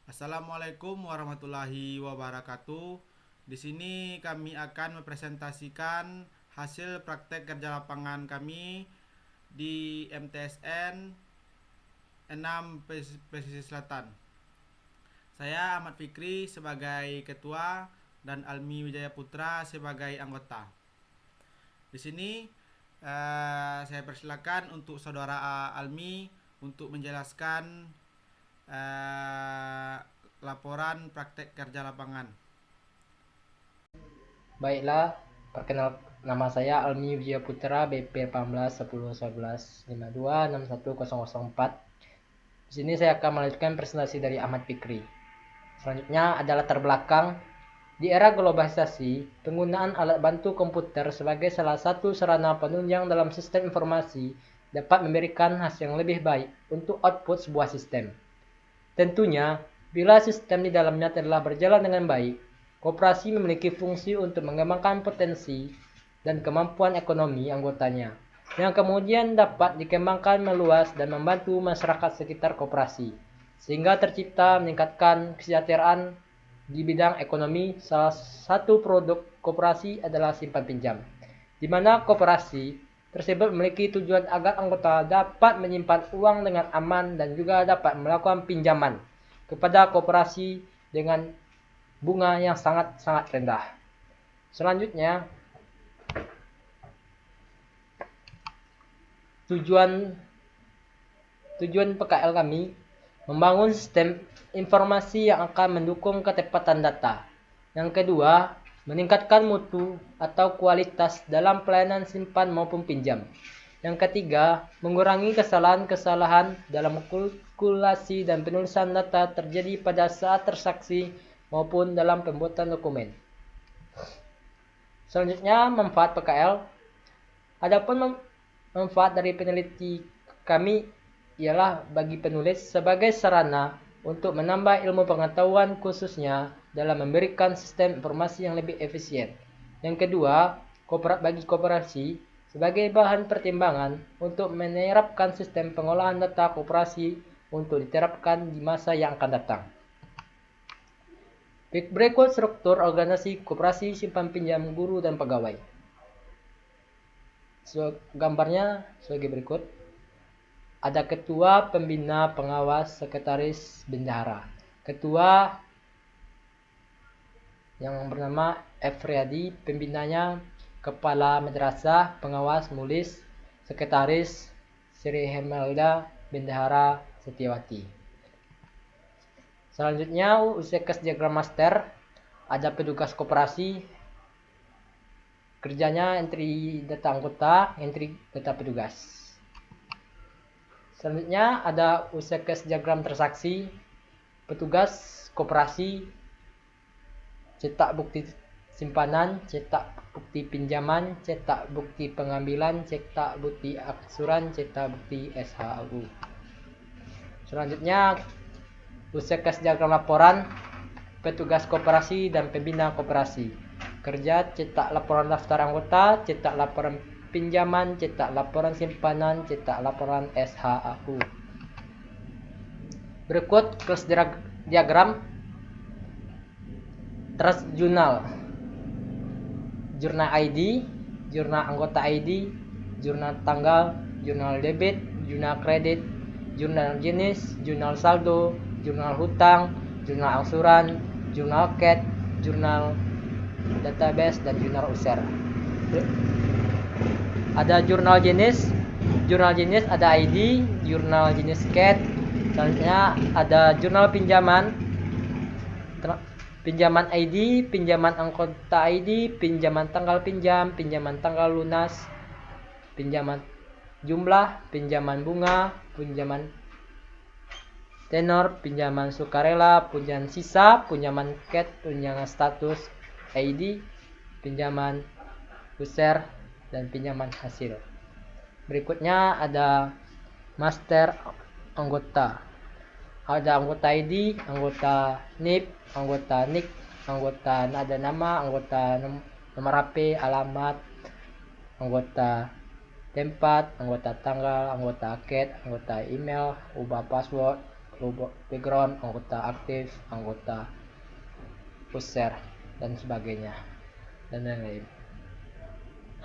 Assalamualaikum warahmatullahi wabarakatuh. Di sini kami akan mempresentasikan hasil praktek kerja lapangan kami di MTSN 6 Pesisir Selatan. Saya Ahmad Fikri sebagai ketua dan Almi Wijaya Putra sebagai anggota. Di sini saya persilakan untuk saudara Almi untuk menjelaskan laporan praktek kerja lapangan. Baiklah, perkenal nama saya Almi Wijaya Putra BP 18 10 11 52 61004. Di sini saya akan melanjutkan presentasi dari Ahmad Fikri. Selanjutnya adalah latar belakang. Di era globalisasi, penggunaan alat bantu komputer sebagai salah satu sarana penunjang dalam sistem informasi dapat memberikan hasil yang lebih baik untuk output sebuah sistem. Tentunya, bila sistem di dalamnya telah berjalan dengan baik, koperasi memiliki fungsi untuk mengembangkan potensi dan kemampuan ekonomi anggotanya, yang kemudian dapat dikembangkan meluas dan membantu masyarakat sekitar koperasi, sehingga tercipta meningkatkan kesejahteraan di bidang ekonomi. Salah satu produk koperasi adalah simpan pinjam, di mana koperasi tersebut memiliki tujuan agar anggota dapat menyimpan uang dengan aman dan juga dapat melakukan pinjaman kepada koperasi dengan bunga yang sangat-sangat rendah. Selanjutnya, tujuan PKL kami membangun sistem informasi yang akan mendukung ketepatan data. Yang kedua, meningkatkan mutu atau kualitas dalam pelayanan simpan maupun pinjam. Yang ketiga, mengurangi kesalahan-kesalahan dalam kalkulasi dan penulisan data terjadi pada saat transaksi maupun dalam pembuatan dokumen. Selanjutnya, manfaat PKL. Adapun manfaat dari peneliti kami ialah bagi penulis sebagai sarana untuk menambah ilmu pengetahuan khususnya dalam memberikan sistem informasi yang lebih efisien. Yang kedua, bagi koperasi sebagai bahan pertimbangan untuk menerapkan sistem pengolahan data koperasi untuk diterapkan di masa yang akan datang. Berikut struktur organisasi koperasi simpan pinjam guru dan pegawai. Gambarnya sebagai berikut. Ada ketua, pembina, pengawas, sekretaris, bendahara. Ketua yang bernama Efriadi, pembinanya kepala madrasah, pengawas Mulis, sekretaris Sri Hermelda, bendahara Setiawati. Selanjutnya UCKS diagram master, ada petugas koperasi, kerjanya entry data anggota, entry data petugas. Selanjutnya ada UCKS diagram transaksi, petugas koperasi cetak bukti simpanan, cetak bukti pinjaman, cetak bukti pengambilan, cetak bukti aksuran, cetak bukti SHU. Selanjutnya UCKS diagram laporan, petugas koperasi dan pembina koperasi. Kerja cetak laporan daftar anggota, cetak laporan pinjaman, cetak laporan simpanan, cetak laporan SHU. Berikut kelas diagram trust jurnal. Jurnal ID, jurnal anggota ID, jurnal tanggal, jurnal debit, jurnal kredit, jurnal jenis, jurnal saldo, jurnal hutang, jurnal angsuran, jurnal CAT, jurnal database, dan jurnal user. Ada jurnal jenis ada ID, jurnal jenis CAT. Selanjutnya ada jurnal pinjaman ID, pinjaman anggota ID, pinjaman tanggal pinjam, pinjaman tanggal lunas, pinjaman jumlah, pinjaman bunga, pinjaman tenor, pinjaman sukarela, pinjaman sisa, pinjaman CAT, pinjaman status ID, pinjaman user, dan pinjaman hasil. Berikutnya ada master anggota. Ada anggota ID, anggota NIP, anggota NIK, anggota nada nama, anggota nomor HP, alamat, anggota tempat, anggota tanggal, anggota CAT, anggota email, ubah password, background, anggota aktif, anggota user, dan sebagainya, dan lain-lain.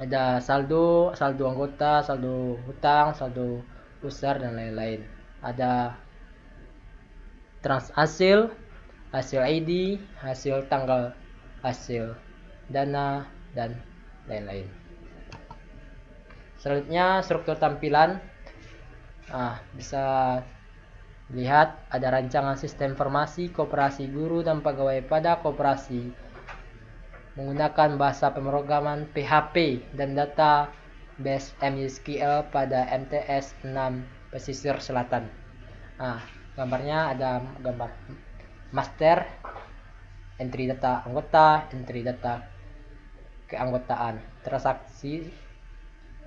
Ada saldo anggota, saldo hutang, saldo user, dan lain-lain. Ada hasil ID, hasil tanggal, hasil dana, dan lain-lain. Selanjutnya struktur tampilan. Bisa lihat ada rancangan sistem informasi koperasi guru dan pegawai pada koperasi menggunakan bahasa pemrograman PHP dan database MySQL pada MTS 6 pesisir selatan. Gambarnya ada gambar master, entry data anggota, entry data keanggotaan, transaksi,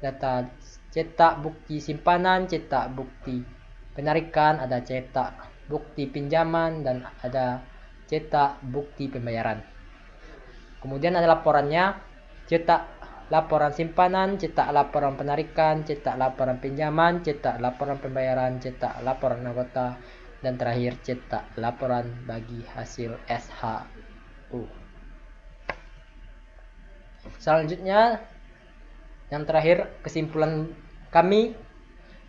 data cetak bukti simpanan, cetak bukti penarikan, ada cetak bukti pinjaman, dan ada cetak bukti pembayaran. Kemudian ada laporannya, cetak laporan simpanan, cetak laporan penarikan, cetak laporan pinjaman, cetak laporan pembayaran, cetak laporan anggota, dan terakhir cetak laporan bagi hasil SHU. Selanjutnya, yang terakhir, kesimpulan kami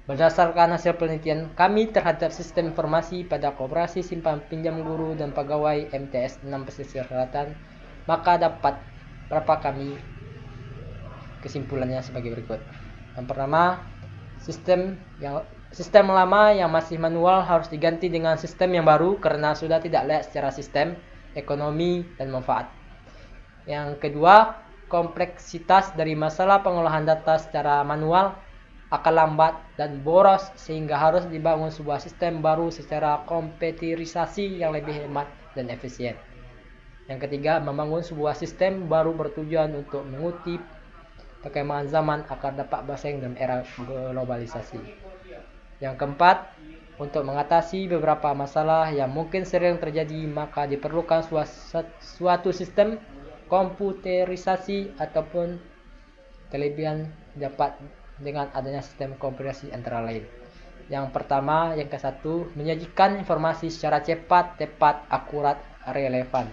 berdasarkan hasil penelitian kami terhadap sistem informasi pada koperasi simpan pinjam guru dan pegawai MTS 6 pesisir selatan, maka dapat berapa kami kesimpulannya sebagai berikut. Yang pertama, sistem lama yang masih manual harus diganti dengan sistem yang baru karena sudah tidak layak secara sistem, ekonomi, dan manfaat. Yang kedua, kompleksitas dari masalah pengolahan data secara manual akan lambat dan boros sehingga harus dibangun sebuah sistem baru secara komputerisasi yang lebih hemat dan efisien. Yang ketiga, membangun sebuah sistem baru bertujuan untuk mengutip perkembangan zaman agar dapat bersaing dalam era globalisasi. Yang keempat, untuk mengatasi beberapa masalah yang mungkin sering terjadi, maka diperlukan suatu sistem komputerisasi ataupun kelebihan dapat dengan adanya sistem komputerisasi antara lain. Yang pertama, yang ke-1, menyajikan informasi secara cepat, tepat, akurat, relevan.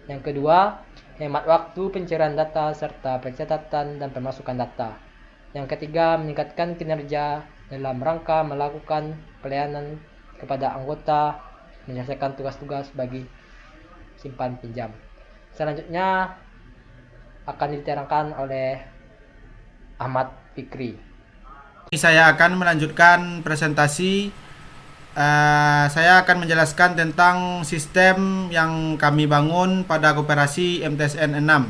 Yang kedua, hemat waktu pencarian data serta pencatatan dan pemasukan data. Yang ketiga, meningkatkan kinerja dalam rangka melakukan pelayanan kepada anggota, menyelesaikan tugas-tugas bagi simpan pinjam. Selanjutnya akan diterangkan oleh Ahmad Fikri. Saya akan melanjutkan presentasi. Saya akan menjelaskan tentang sistem yang kami bangun pada koperasi MTSN 6.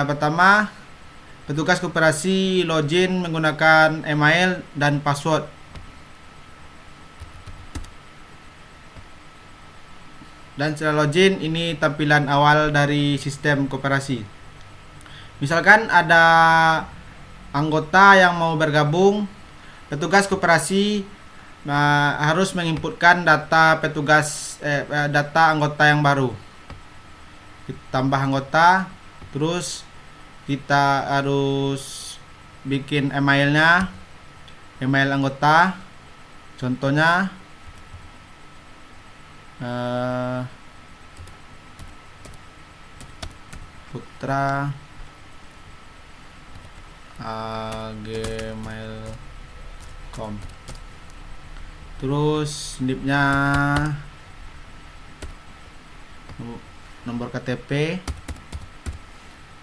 Pertama, petugas koperasi login menggunakan email dan password. Dan setelah login, ini tampilan awal dari sistem koperasi. Misalkan ada anggota yang mau bergabung, petugas koperasi harus menginputkan data data anggota yang baru. Tambah anggota, terus kita harus bikin email anggota. Contohnya Putra gmail.com. Terus NIP-nya nomor KTP.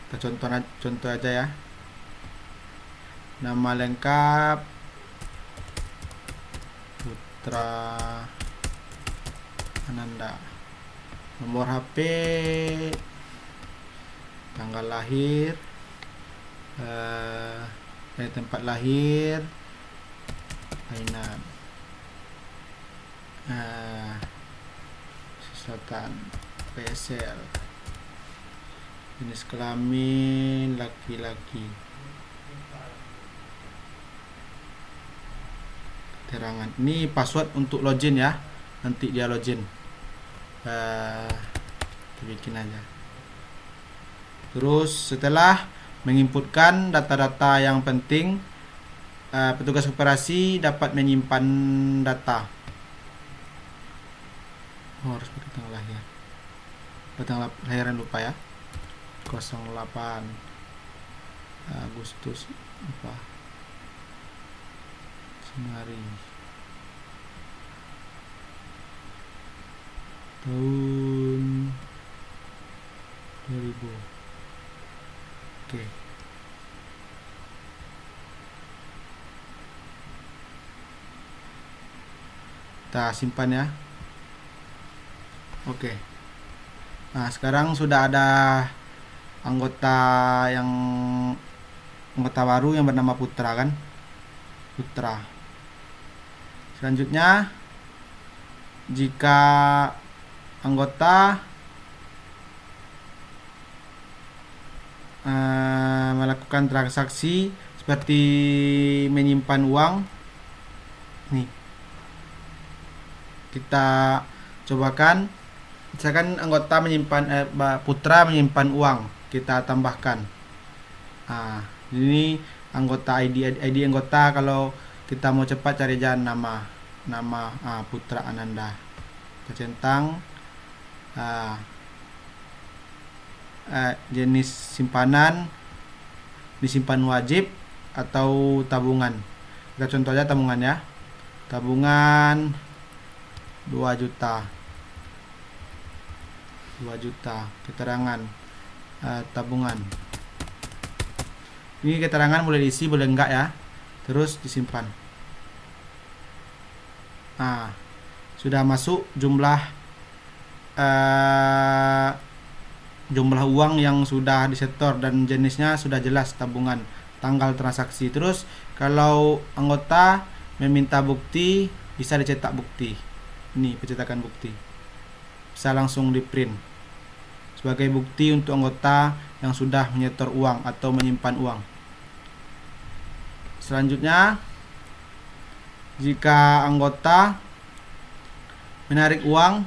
Kita contoh aja ya. Nama lengkap Putra Ananda. Nomor HP, tanggal lahir, dari tempat lahir, Ainan, Selatan, PSL, jenis kelamin laki-laki, keterangan. Ini password untuk login ya, nanti dia login. Bikin aja. Terus setelah menginputkan data-data yang penting, petugas koperasi dapat menyimpan data. Oh, harus pakai tanggal lahir. Tanggal lahiran lupa ya. 08 Agustus apa? Januari. Tahun 2000. Oke. Kita simpan ya. Oke. Nah, sekarang sudah ada anggota baru yang bernama Putra kan? Putra. Selanjutnya, jika anggota melakukan transaksi seperti menyimpan uang, nih kita cobakan. Misalkan anggota menyimpan Putra menyimpan uang, kita tambahkan. Nah, ini anggota ID anggota. Kalau kita mau cepat cari aja nama Putra Ananda. Kita centang jenis simpanan, disimpan wajib atau tabungan. Kita contoh aja tabungan ya. Tabungan 2 juta. Keterangan tabungan. Ini keterangan boleh diisi boleh enggak ya. Terus disimpan. Sudah masuk jumlah uang yang sudah disetor dan jenisnya sudah jelas, tabungan, tanggal transaksi. Terus kalau anggota meminta bukti, bisa dicetak bukti. Ini pencetakan bukti, bisa langsung di print sebagai bukti untuk anggota yang sudah menyetor uang atau menyimpan uang. Selanjutnya, jika anggota menarik uang,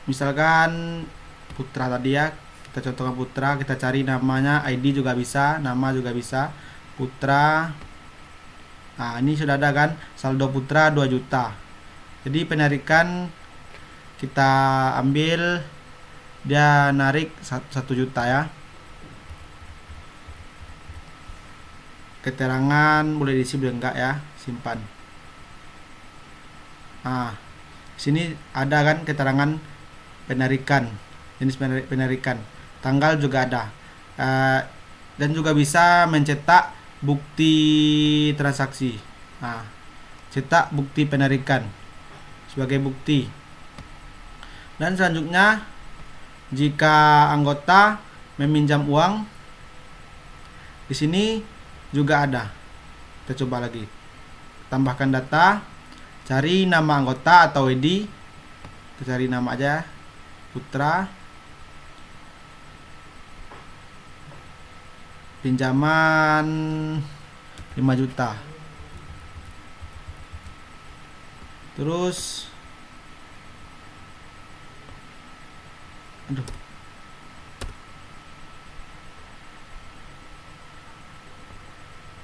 misalkan Putra tadi ya, kita contohkan Putra, kita cari namanya, ID juga bisa, nama juga bisa, Putra. Nah, ini sudah ada kan, saldo Putra 2 juta. Jadi penarikan kita ambil, dia narik 1 juta ya. Keterangan boleh diisi boleh enggak ya, simpan. Sini ada kan keterangan penarikan, jenis penarikan, tanggal juga ada. Dan juga bisa mencetak bukti transaksi. Cetak bukti penarikan sebagai bukti. Dan selanjutnya, jika anggota meminjam uang, di sini juga ada. Kita coba lagi. Tambahkan data, cari nama anggota atau ID. Kita cari nama aja, Putra. Pinjaman 5 juta. Terus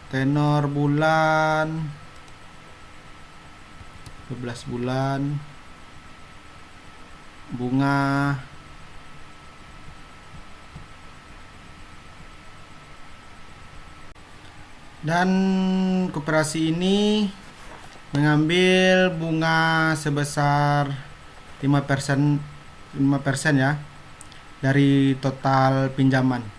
tenor bulan 12 bulan, bunga dan koperasi ini mengambil bunga sebesar 5% ya dari total pinjaman.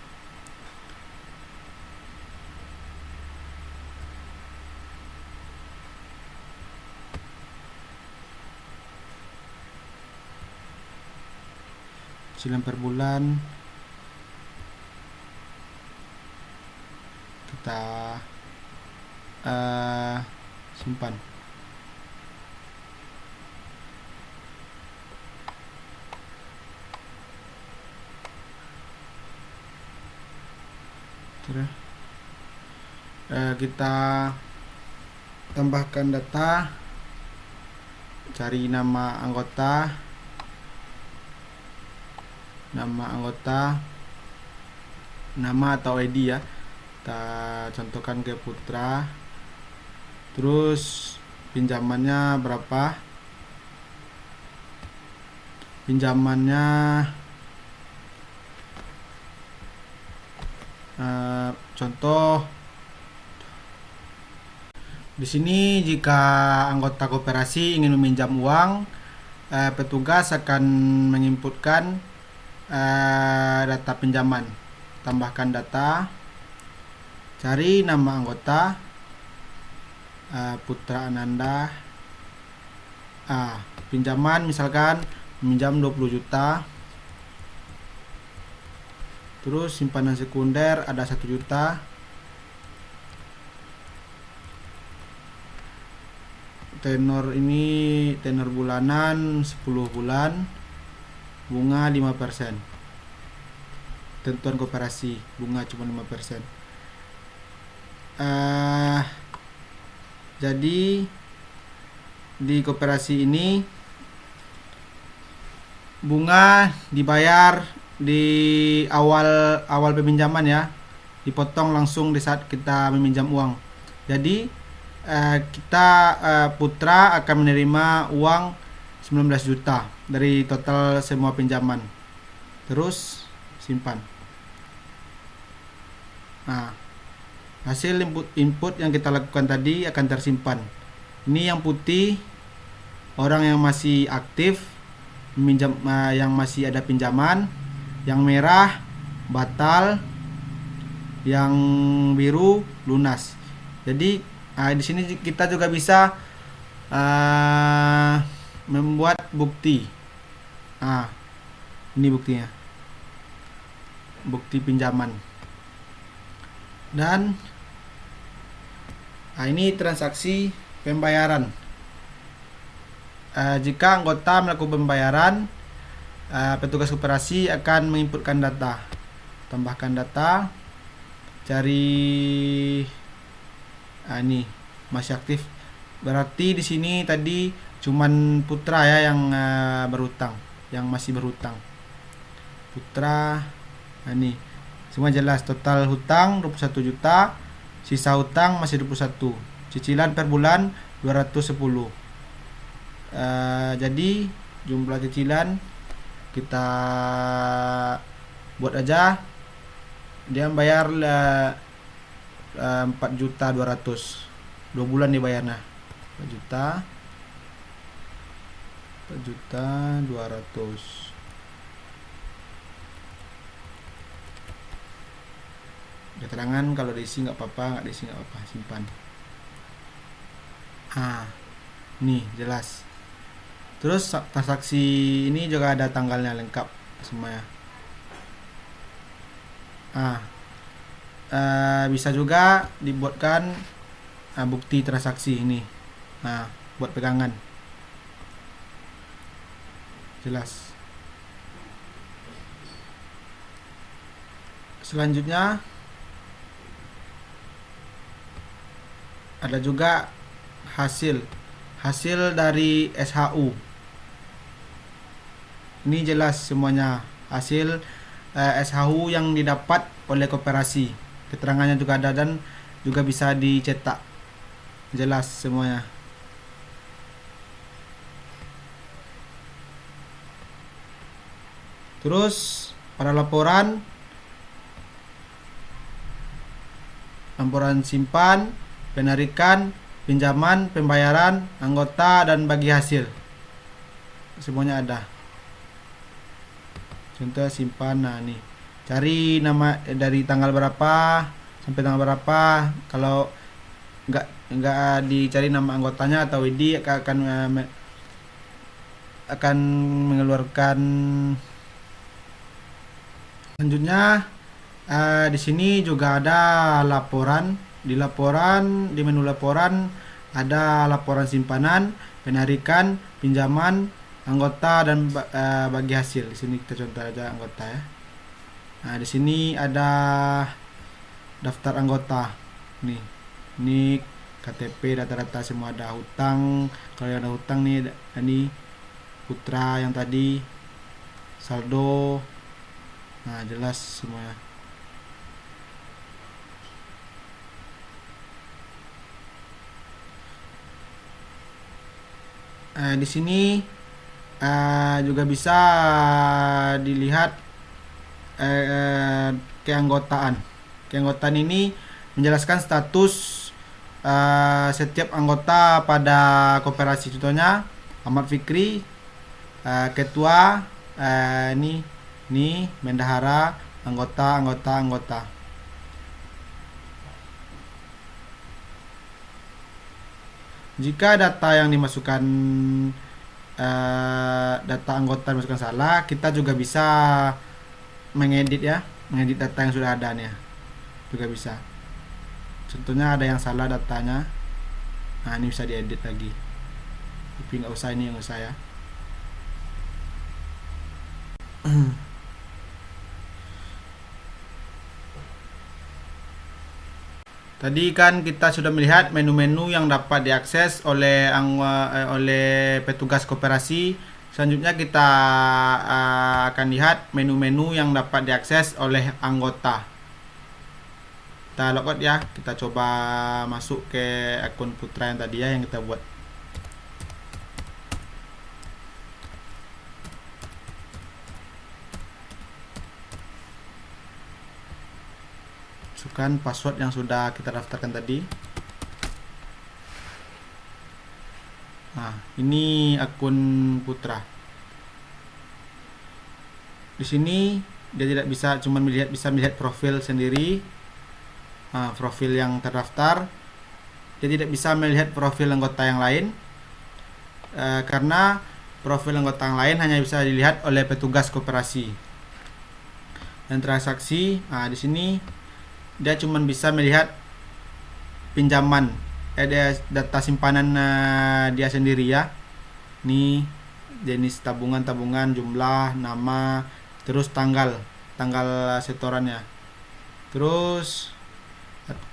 Cicilan per bulan kita simpan. Kita tambahkan data, cari nama anggota, nama atau ID ya, kita contohkan ke Putra. Terus pinjamannya berapa, pinjamannya contoh di sini. Jika anggota koperasi ingin meminjam uang, petugas akan menginputkan data pinjaman. Tambahkan data, cari nama anggota, Putra Ananda. Pinjaman misalkan meminjam 20 juta. Terus simpanan sekunder ada 1 juta. Tenor ini tenor bulanan 10 bulan, bunga 5%. Tentuan koperasi, bunga cuma 5%. Jadi di koperasi ini bunga dibayar di awal peminjaman ya, dipotong langsung di saat kita meminjam uang. Jadi kita Putra akan menerima uang 19 juta dari total semua pinjaman. Terus simpan. Hasil input yang kita lakukan tadi akan tersimpan. Ini yang putih orang yang masih aktif meminjam, yang masih ada pinjaman. Yang merah batal, yang biru lunas. Jadi di sini kita juga bisa membuat bukti. Ini buktinya, bukti pinjaman. Dan ini transaksi pembayaran. Jika anggota melakukan pembayaran, petugas koperasi akan menginputkan data. Tambahkan data, cari ini masih aktif. Berarti di sini tadi cuman Putra ya yang berhutang, yang masih berhutang. Putra, ini semua jelas. Total hutang 21 juta, sisa hutang masih 21. Cicilan per bulan 210. Jadi jumlah cicilan kita buat aja, dia bayar 4.200.000, 2 bulan dibayarnya 4.200.000. Keterangan kalau diisi nggak apa-apa, nggak diisi nggak apa-apa, simpan. Nih jelas. Terus transaksi ini juga ada tanggalnya lengkap semuanya. Bisa juga dibuatkan bukti transaksi ini. Buat pegangan. Jelas. Selanjutnya ada juga hasil dari SHU. Ini jelas semuanya hasil SHU yang didapat oleh koperasi. Keterangannya juga ada dan juga bisa dicetak. Jelas semuanya. Terus pada laporan simpan, penarikan, pinjaman, pembayaran, anggota, dan bagi hasil. Semuanya ada. Contoh simpan, nih. Cari nama dari tanggal berapa sampai tanggal berapa. Kalau nggak dicari nama anggotanya atau ID akan mengeluarkan. Selanjutnya di sini juga ada laporan. Di menu laporan ada laporan simpanan, penarikan, pinjaman, anggota, dan bagi hasil. Di sini kita contoh aja anggota ya. Di sini ada daftar anggota. Ini KTP, data-data semua ada. Hutang, kalau ada hutang nih, ini Putra yang tadi, saldo. Jelas semuanya. Di sini Juga bisa dilihat keanggotaan. Keanggotaan ini menjelaskan status setiap anggota pada koperasi. Contohnya Ahmad Fikri, ketua, ini bendahara, anggota. Jika data yang dimasukkan data anggota dimasukkan salah, kita juga bisa mengedit data yang sudah ada nih, juga bisa. Contohnya ada yang salah datanya, nah ini bisa diedit lagi, tapi nggak usah, ini yang usah ya. Tadi kan kita sudah melihat menu-menu yang dapat diakses oleh petugas koperasi. Selanjutnya kita akan lihat menu-menu yang dapat diakses oleh anggota. Kita logout ya, kita coba masuk ke akun Putra yang tadi ya, yang kita buat. Masukkan password yang sudah kita daftarkan tadi. Nah, ini akun Putra. Di sini dia tidak bisa cuma bisa melihat profil sendiri. Nah, profil yang terdaftar. Dia tidak bisa melihat profil anggota yang lain. Karena profil anggota yang lain hanya bisa dilihat oleh petugas koperasi. Dan transaksi, nah di sini dia cuma bisa melihat pinjaman, ada data simpanan dia sendiri ya. Ini jenis tabungan, jumlah, nama, terus tanggal setorannya. Terus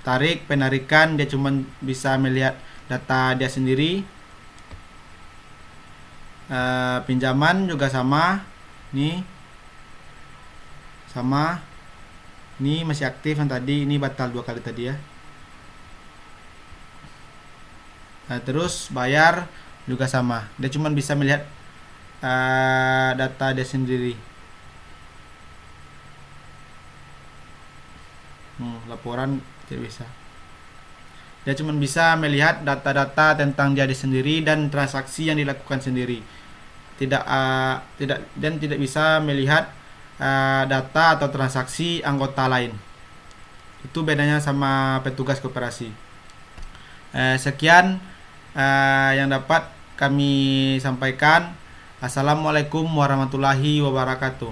tarik, penarikan, dia cuma bisa melihat data dia sendiri. Pinjaman juga sama, nih sama. Ini masih aktif yang tadi, ini batal 2 kali tadi ya. Nah, terus bayar juga sama, dia cuma bisa melihat data dia sendiri. Laporan tidak bisa, dia cuma bisa melihat data-data tentang dia sendiri dan transaksi yang dilakukan sendiri. Tidak bisa melihat data atau transaksi anggota lain. Itu bedanya sama petugas koperasi. Sekian yang dapat kami sampaikan. Assalamualaikum warahmatullahi wabarakatuh.